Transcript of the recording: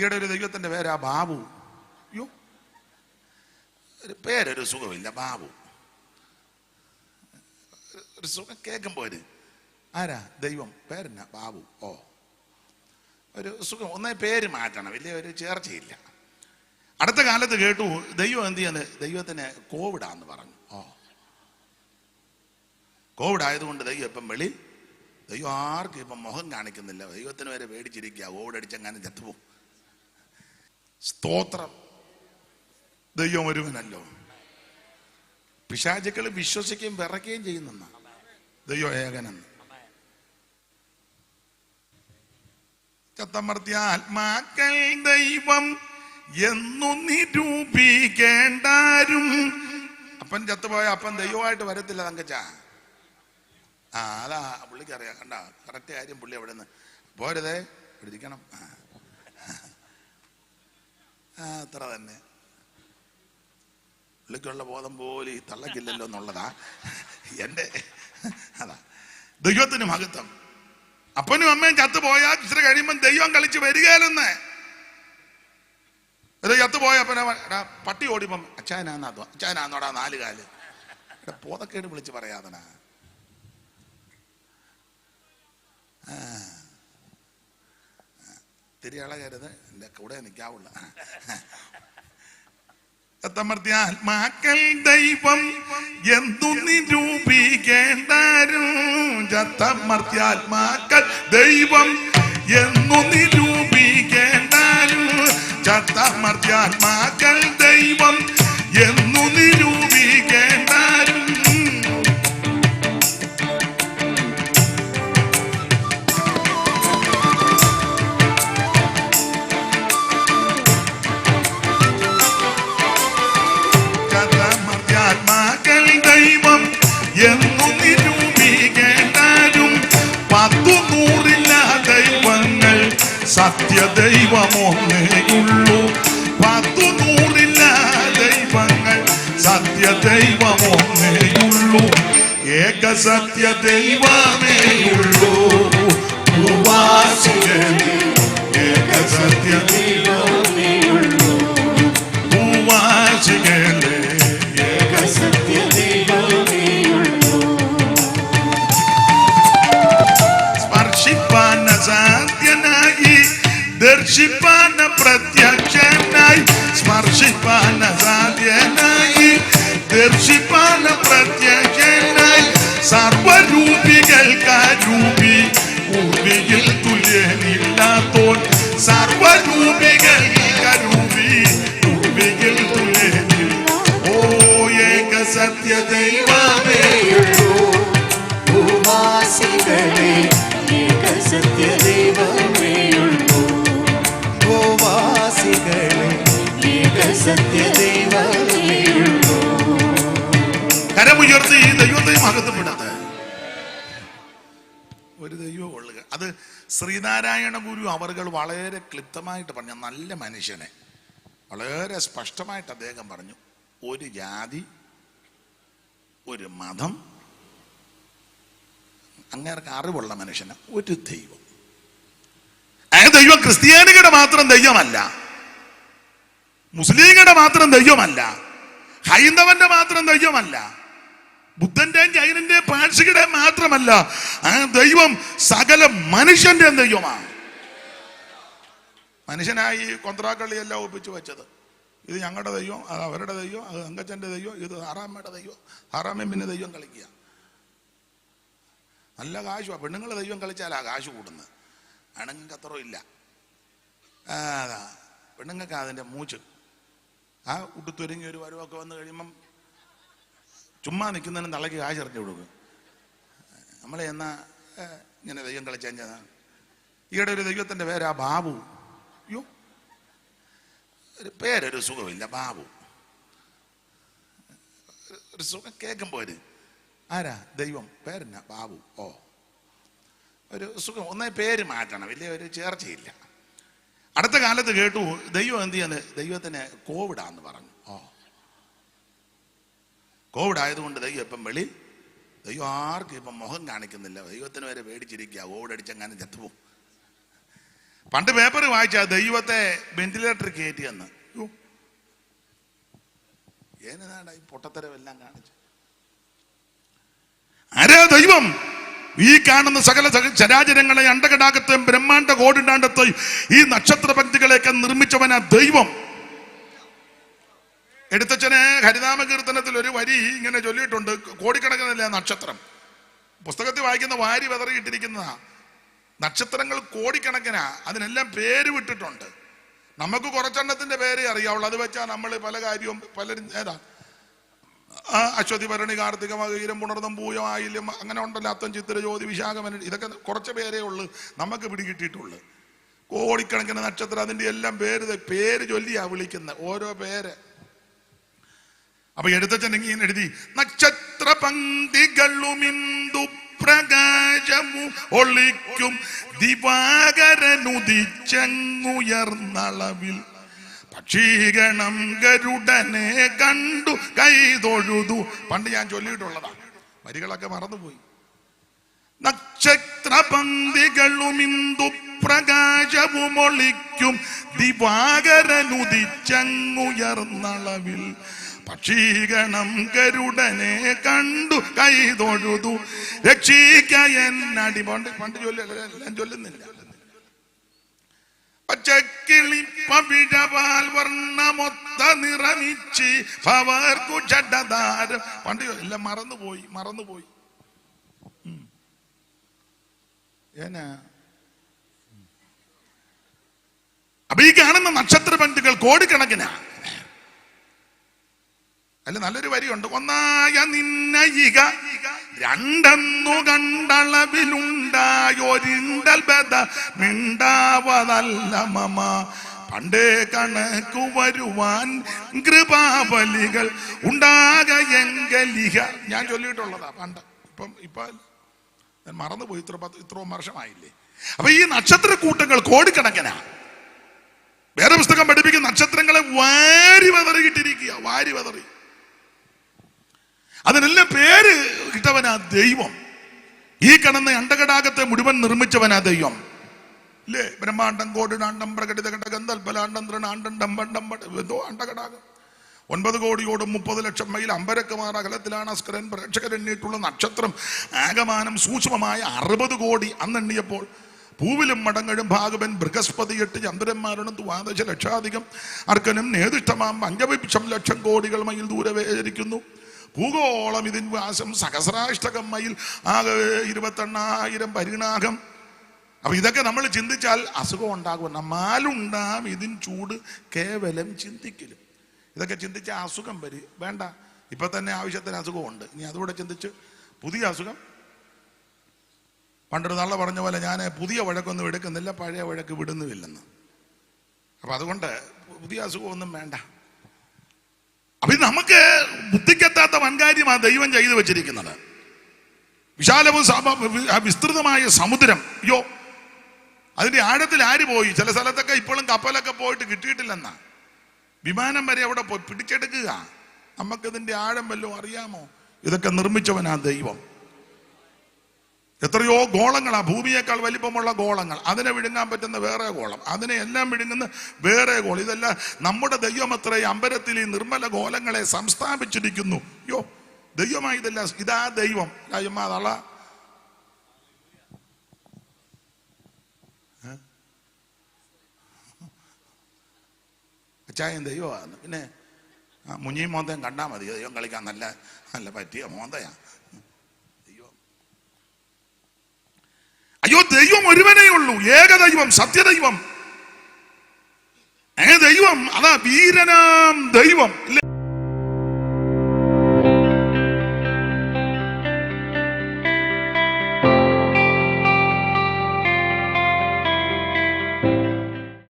ഈയിടെ ഒരു ദൈവത്തിന്റെ പേരാ ബാബു. അയ്യോ, ഒരു പേരൊരു സുഖമില്ല, ബാബു. ഒരു സുഖം കേൾക്കുമ്പോൾ ആരാ ദൈവം, പേരെന്നാ ബാബു. ഓ, ഒരു സുഖം. ഒന്നേ പേര് മാറ്റണം, വലിയ ഒരു ചേർച്ചയില്ല. അടുത്ത കാലത്ത് കേട്ടു ദൈവം എന്ത് ചെയ്യുന്നത്, ദൈവത്തിന് കോവിഡാന്ന് പറഞ്ഞു. ഓ, കോവിഡ് ആയതുകൊണ്ട് ദൈവം ഇപ്പം വെളിയിൽ, ദൈവം ആർക്കും ഇപ്പം മുഖം കാണിക്കുന്നില്ല. ദൈവത്തിന് വരെ പേടിച്ചിരിക്കുക, കോവിഡ് അടിച്ചെങ്ങാനും ചത്തുപോകും. സ്തോത്രം. ദൈവം ഒരുവനല്ലോ. പിശാചുക്കൾ വിശ്വസിക്കുകയും വിറയ്ക്കുകയും ചെയ്യുന്ന ദൈവം ഏകനെന്ന്. ചത്തമർത്തിയ ആത്മാക്കൾ ദൈവം എന്നു നിരൂപിക്കേണ്ടാരും. അപ്പൻ ചത്തുപോയ അപ്പൻ ദൈവമായിട്ട് വരത്തില്ല തങ്കച്ച. അതാ പുള്ളിക്കറിയാം. കണ്ട, കറക്റ്റ് കാര്യം. പുള്ളി അവിടെ നിന്ന് പോരുതേ, ഇരിക്കണം. അത്ര തന്നെ. പുള്ളിക്കുള്ള ബോധം പോലെ ഈ തള്ളക്കില്ലല്ലോ എന്നുള്ളതാ എൻ്റെ. അതാ ദൈവത്തിന് മഹത്വം. അപ്പനും അമ്മയും ചത്തുപോയാൽ ഇച്ചിരി കഴിയുമ്പം ദൈവം കളിച്ച് വരികയില്ലെന്ന്. ഇത് ചത്തുപോയ അപ്പന പട്ടി ഓടിപ്പം അച്ചാനാന്നോടാ 4 കാല്. പോതക്കേട് വിളിച്ച് പറയാതനാ. തിരിയളകരുത്, എൻ്റെ കൂടെ നിൽക്കാവുള്ള. ചത്തമർത്തിയാത്മാക്കൾ ദൈവം എന്തു നിരൂപിക്കേണ്ടാരും. ചത്തമർത്തിയാത്മാക്കൾ ദൈവം എന്നു നിരൂപിക്കേണ്ടാരും. ചത്തമർത്തിയാത്മാക്കൾ ദൈവം എന്നു നിരൂപിക്കേണ്ടാരും. എന്നു നിരൂപിക്കേണ്ടാരും. 100 ദൈവങ്ങൾ സത്യദൈവമൊന്നേയുള്ളൂ. 100 ദൈവങ്ങൾ സത്യദൈവമൊന്നേയുള്ളൂ. ഏക സത്യദൈവമേയുള്ളൂ. ഭൂവാസികളേ, ഏക സത്യദൈവമേയുള്ളൂ. ഭൂവാസികളേ, ഏക സത്യദൈവമേയുള്ളൂ. സ്പർശിപ്പാൻ അസാധ്യനായി, ദർശിപ്പാൻ പ്രത്യക്ഷനായി. സ്പർശിപ്പാൻ അസാധ്യനായി, ദർശിപ്പാൻ പ്രത്യക്ഷനായി. സർവരൂപികൾക്കാരൂപി, ഊർവിയിൽ തുല്യനില്ലാത്തോൻ. സർവരൂപികൾക്കാരൂപി, ഊർവിയിൽ തുല്യനിൽ. ഓ, ഏക സത്യദൈവമേയുള്ളൂ. ഭൂവാസികളേ, ഏക സത്യദൈവമേയുള്ളൂ. ഭൂവാസികളേ, ഏക സത്യദൈവമേയുള്ളൂ. കരമുയർത്തി ഈ ദൈവത്തെ മഹത്വപ്പെടാതെ ഒരു ദൈവം കൊള്ളുക. അത് ശ്രീനാരായണ ഗുരു അവർകൾ വളരെ ക്ലിപ്തമായിട്ട് പറഞ്ഞ നല്ല മനുഷ്യനെ വളരെ സ്പഷ്ടമായിട്ട് അദ്ദേഹം പറഞ്ഞു. ഒരു ജാതി, ഒരു മതം, അങ്ങേർക്ക് അറിവുള്ള മനുഷ്യന് ഒരു ദൈവം. ആ ദൈവം ക്രിസ്ത്യാനികളുടെ മാത്രം ദൈവമല്ല, മുസ്ലിങ്ങളുടെ മാത്രം ദൈവമല്ല, ഹൈന്ദവന്റെ മാത്രം ദൈവമല്ല, ബുദ്ധന്റെയും ജൈനന്റെയും പാഴ്സികളുടെയും മാത്രമല്ല. ആ ദൈവം സകല മനുഷ്യന്റെ ദൈവമാണ്. മനുഷ്യനായി കൊന്ത്രാക്കളിയെല്ലാം ഒപ്പിച്ചു വെച്ചത്. ഇത് ഞങ്ങളുടെ ദൈവം, അത് അവരുടെ ദൈവം, അത് അങ്കച്ചന്റെ ദൈവം, ഇത് ആറാമ്മയുടെ ദൈവം. ആറാമ്മയും പിന്നെ ദൈവം കളിക്കുക. നല്ല കാശുവാ. പെണ്ണുങ്ങൾ ദൈവം കളിച്ചാലാ കാശ് കൂടുന്നത്. ആണുങ്ങൾക്ക് അത്രയും ഇല്ല. അതാ പെണ്ണുങ്ങൾക്ക് അതിൻ്റെ മൂച്ച്. ആ ഉടുത്തൊരുങ്ങി ഒരു വരവൊക്കെ വന്നു കഴിയുമ്പം ചുമ്മാ നിൽക്കുന്നതിനും തള്ളയ്ക്ക് കാശ് ഇറക്കി കൊടുക്കും. നമ്മളെ എന്നാ ഇങ്ങനെ ദൈവം കളിച്ചാൽ ഈയിടെ ഒരു ദൈവത്തിൻ്റെ പേരാ ബാബു. അയ്യോ, ഒരു പേരൊരു സുഖമില്ല, ബാബു. ഒരു സുഖം കേൾക്കുമ്പോൾ ആരാ ദൈവം, പേരെന്നാ ബാബു. ഓ, ഒരു സുഖം. ഒന്നേ പേര് മാറ്റണം, വലിയ ഒരു ചേർച്ചയില്ല. അടുത്ത കാലത്ത് കേട്ടു ദൈവം എന്ത് ചെയ്യുന്നത്, ദൈവത്തിന് കോവിഡാന്ന് പറഞ്ഞു. ഓ, കോവിഡ് ആയതുകൊണ്ട് ദൈവം ഇപ്പം വെളിയിൽ, ദൈവം ആർക്കും ഇപ്പം മുഖം കാണിക്കുന്നില്ല. ദൈവത്തിന് വരെ പേടിച്ചിരിക്കുക, കോവിഡ് അടിച്ചെങ്ങാനും ചത്തുപോകും. പണ്ട് പേപ്പർ വായിച്ച ദൈവത്തെ വെന്റിലേറ്റർ കയറ്റിയെന്ന്. ഏനാടാ ഈ പൊട്ടത്തരമെല്ലാം കാണിച്ചു. ആരാ ദൈവം? ഈ കാണുന്ന സകല ചരാചരങ്ങളെ, അണ്ടകടാകത്തെയും ബ്രഹ്മാണ്ട കോടിണ്ടാണ്ടത്തെയും ഈ നക്ഷത്ര പങ്ക്തികളെയൊക്കെ നിർമ്മിച്ചവനാ ദൈവം. എടുത്തച്ഛനെ ഹരിനാമ കീർത്തനത്തിൽ ഒരു വരി ഇങ്ങനെ ചൊല്ലിയിട്ടുണ്ട്. കോടിക്കണക്കിനല്ലേ നക്ഷത്രം. പുസ്തകത്തിൽ വായിക്കുന്ന വാരി വെതറിയിട്ടിരിക്കുന്നതാ. നക്ഷത്രങ്ങൾ കോടിക്കണക്കിനാ. അതിനെല്ലാം പേര് വിട്ടിട്ടുണ്ട്. നമുക്ക് കുറച്ചെണ്ണത്തിന്റെ പേര് അറിയാവുള്ളൂ. അത് വെച്ചാൽ നമ്മൾ പല കാര്യവും പലരും ഏതാ അശ്വതി, ഭരണി, കാർത്തിക, മകീരം, പുണർന്നം, പൂയം, ആയില്യം, അങ്ങനെ ഉണ്ടല്ലോ. അത്തം, ചിത്തിര, ജ്യോതി, വിശാഖം, ഇതൊക്കെ കുറച്ച് പേരേ ഉള്ളു നമുക്ക് പിടികിട്ടിയിട്ടുള്ളു. കോടിക്കണക്കിന് നക്ഷത്രം, അതിന്റെ എല്ലാം പേര് ചൊല്ലിയാ വിളിക്കുന്നത്, ഓരോ പേര്. അപ്പൊ എടുത്തച്ഛൻ ഇങ്ങനെ എഴുതി, നക്ഷത്ര പങ്ക്തികളുമിന്ദു പ്രകാശമു ഒളിക്കും ദിവാകരനുദിച്ചങ്ങുയർന്നളവിൽ പക്ഷീഗണം ഗരുഡനെ കണ്ടു കൈതൊഴുതു. പണ്ട് ഞാൻ ചൊല്ലിയിട്ടുള്ളതാ, വരികളൊക്കെ മറന്നുപോയി. നക്ഷത്ര പങ്ക്തികളുമിന്ദു പ്രകാശവുമൊളിക്കും ദിവാകരനുദിച്ചങ്ങുയർന്നളവിൽ പക്ഷീഗണം ഗരുഡനെ കണ്ടു കൈതൊഴുതു രക്ഷിക്കയെന്നടി. പണ്ട് എല്ലാം ചൊല്ലുന്നില്ല. പച്ചക്കിളി പവിഴപാൽ വർണ്ണമൊത്ത നിറമിച്ച് പവർക്കു ചടതാരം. പണ്ട് എല്ലാം മറന്നുപോയി. ഏനാ അപ്പൊ ഈ കാണുന്ന നക്ഷത്ര പങ്ക്തികൾ കോടിക്കണക്കിനാ. അല്ല, നല്ലൊരു വരിയുണ്ട്. ഒന്നായ നിന്നയിക രണ്ടെന്നു കണ്ടളവിലുണ്ടായൊരിണ്ടൽ ബദ മിണ്ടാവതല്ല മമ പണ്ടേ കണക്കു വരുവാൻ കൃപാബലികൾ ഉണ്ടാകയെങ്കലിക. ഞാൻ ചൊല്ലിയിട്ടുള്ളതാ പണ്ട്. ഇപ്പൊ ഞാൻ മറന്നുപോയി. ഇത്രയും വർഷമായില്ലേ. അപ്പൊ ഈ നക്ഷത്ര കൂട്ടങ്ങൾ കോടിക്കണക്കിനാ. വേറെ പുസ്തകം പഠിപ്പിക്കുന്ന നക്ഷത്രങ്ങളെ വാരി വെതറിയിട്ടിരിക്കുക, വാരി വെതറി. അതിനെല്ലാം പേര് കിട്ടവനാ ദൈവം. ഈ കിടന്ന അണ്ടകടാകത്തെ മുഴുവൻ നിർമ്മിച്ചവനാ ദൈവം. ഇല്ലേ? ബ്രഹ്മാണ്ടം, കോടിനാണ്ടം, പ്രകടിത ഘടകന്തൽപലാണ്ടം, തൃണാണ്ടം, ഡമ്പണ്ടം, എന്തോ അണ്ടകടാകം. 9 കോടിയോടും 30 ലക്ഷം മൈൽ അമ്പരക്കുമാർ അകലത്തിലാണ് അസ്കരൻ പ്രേക്ഷകരെണ്ണിയിട്ടുള്ള നക്ഷത്രം. ആകമാനം സൂക്ഷ്മമായ 60 കോടി അന്നെണ്ണിയപ്പോൾ. പൂവിലും മടങ്ങഴും ഭാഗവൻ ബൃഹസ്പതി 8 ചന്ദ്രന്മാരണം 12 ലക്ഷാധികം അർക്കനും നേതിഷ്ടമാം 5 ലക്ഷം കോടികൾ മൈൽ ദൂരെ വേചരിക്കുന്നു. ഭൂഗോളം ഇതിൻ വ്യാസം സഹസ്രാഷ്ടകം മൈൽ, ആകെ 28,000 പരിണാകം. അപ്പൊ ഇതൊക്കെ നമ്മൾ ചിന്തിച്ചാൽ അസുഖം ഉണ്ടാകും. നമ്മാലുണ്ടാം ഇതിൻ ചൂട് കേവലം ചിന്തിക്കലും. ഇതൊക്കെ ചിന്തിച്ചാൽ അസുഖം വേണ്ട. ഇപ്പൊ തന്നെ ആവശ്യത്തിന് അസുഖമുണ്ട്. ഇനി അതുകൂടെ ചിന്തിച്ച് പുതിയ അസുഖം. പണ്ടൊരു നാളെ പറഞ്ഞ പോലെ ഞാൻ പുതിയ വഴക്കൊന്നും എടുക്കുന്നില്ല, പഴയ വഴക്ക് വിടുന്നുമില്ലെന്ന്. അപ്പൊ അതുകൊണ്ട് പുതിയ അസുഖമൊന്നും വേണ്ട. അപ്പൊ ഇത് നമുക്ക് ബുദ്ധിക്കെത്താത്ത വൻകാര്യമാണ് ദൈവം ചെയ്തു വെച്ചിരിക്കുന്നത്. വിശാലവും വിസ്തൃതമായ സമുദ്രം. അയ്യോ, അതിന്റെ ആഴത്തിൽ ആര് പോയി? ചില സ്ഥലത്തൊക്കെ ഇപ്പോഴും കപ്പലൊക്കെ പോയിട്ട് കിട്ടിയിട്ടില്ലെന്നാ. വിമാനം വരെ അവിടെ പോയി പിടിച്ചെടുക്കുക. നമുക്കിതിന്റെ ആഴം വല്ലതും അറിയാമോ? ഇതൊക്കെ നിർമ്മിച്ചവനാ ദൈവം. എത്രയോ ഗോളങ്ങളാ, ഭൂമിയേക്കാൾ വലിപ്പമുള്ള ഗോളങ്ങൾ. അതിനെ വിഴുങ്ങാൻ പറ്റുന്ന വേറെ ഗോളം, അതിനെ എല്ലാം വിഴുങ്ങുന്ന വേറെ ഗോളം. ഇതെല്ലാം നമ്മുടെ ദൈവം അത്ര അമ്പരത്തിൽ ഈ നിർമ്മല ഗോളങ്ങളെ സംസ്ഥാപിച്ചിരിക്കുന്നു. യോ, ദൈവമായി ഇതല്ല, ഇതാ ദൈവം. അതള അച്ചായൻ ദൈവമാണ്. പിന്നെ മുഞ്ഞിയും മോന്തയും കണ്ടാൽ മതി, ദൈവം കളിക്കാൻ നല്ല നല്ല പറ്റിയ മോന്തയാ. അയ്യോ, ദൈവം ഒരുവനേ ഉള്ളൂ, ഏകദൈവം, സത്യദൈവം. ദൈവം അതാ വീരനാം ദൈവം.